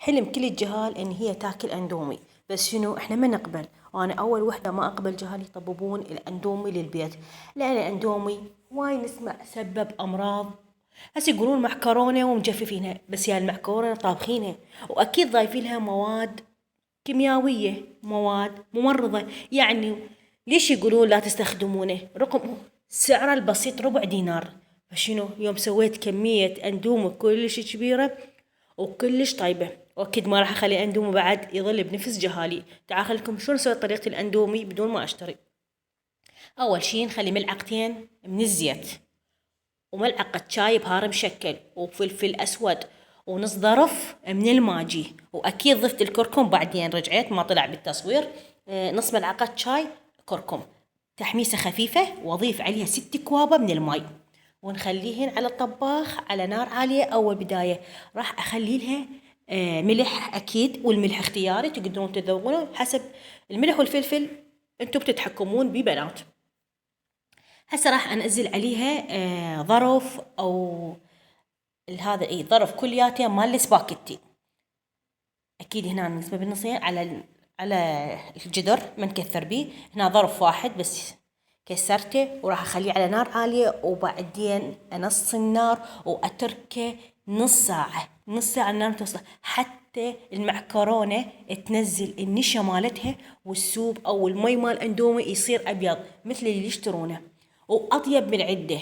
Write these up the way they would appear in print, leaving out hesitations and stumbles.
حلم كل الجهال إن هي تاكل أندومي، بس شنو إحنا ما نقبل. وأنا أول وحدة ما أقبل جهال يطببون الأندومي للبيت، لأن الأندومي واي نسمع سبب أمراض. هسه يقولون معكرونة ومجففينها، بس يا المعكرونة طابخينها وأكيد ضايفين لها مواد كيميائية، مواد ممرضة يعني. ليش يقولون لا تستخدمونه رقم سعره البسيط ربع دينار؟ فشنو يوم سويت كمية أندومي كلش كبيرة وكلش طيبة، وأكيد ما راح أخلي أندومي بعد يظل بنفس جهالي. تعال خليكم شلون سويت طريقة الأندومي بدون ما أشتري. أول شي نخلي ملعقتين من الزيت، وملعقة شاي بهار مشكل، وفلفل أسود، ونص ظرف من الماجي، وأكيد ضفت الكركم بعدين رجعت ما طلع بالتصوير. نص ملعقة شاي كركم، تحميسة خفيفة، وأضيف عليها 6 كوابة من الماء، ونخليهن على الطباخ على نار عالية. أول بداية راح أخلي لها ملح أكيد، والملح اختياري تقدرون تذوقونه حسب الملح والفلفل، انتم بتتحكمون ببنات. هسه راح انزل عليها ظرف او هذا ظرف كلياتي مال السباكيتي. اكيد هنا نقسمه بالنصين على الجدر ما نكثر بيه. هنا ظرف واحد بس كسرته، وراح اخليه على نار عالية، وبعدين انص النار واتركه نص ساعة. النار توصل حتى المعكرونة تنزل النشا مالتها، والسوب او المي مال اندومي يصير ابيض مثل اللي يشترونه واطيب من عده.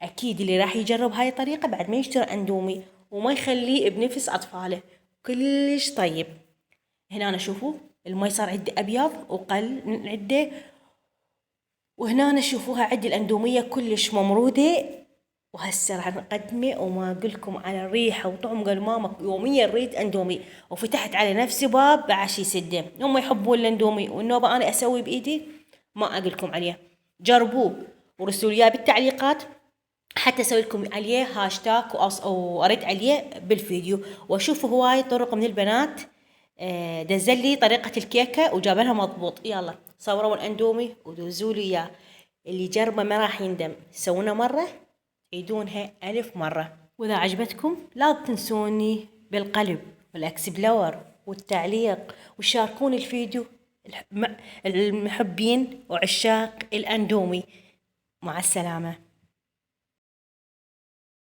اكيد اللي راح يجرب هاي الطريقة بعد ما يشتري اندومي وما يخليه بنفس اطفاله، كلش طيب. هنا أنا شوفوا المي صار عندي ابيض وقل من عده، وهنا أنا شوفوها عندي الاندومية كلش ممرودة. وهسه راح نقدمه، وما اقولكم على الريحة وطعم قال ماما يوميا ريد اندومي. وفتحت على نفسي باب بعشي سده، هم يحبون الاندومي والنوبة انا اسوي بايدي ما اقولكم عليه. جربوه ورسلوا لي بالتعليقات، حتى اسوي لكم عليه هاشتاج وارد عليه بالفيديو. واشوف هواي طرق من البنات دزل لي طريقة الكيكة وجابلها مضبوط. يلا صوروا الاندومي ودوزوا لي اياه، اللي جربه ما راح يندم. سوونا مرة عيدونها 1000 مرة. واذا عجبتكم لا تنسوني بالقلب والاكسبلور والتعليق، وشاركون الفيديو المحبين وعشاق الاندومي. مع السلامة.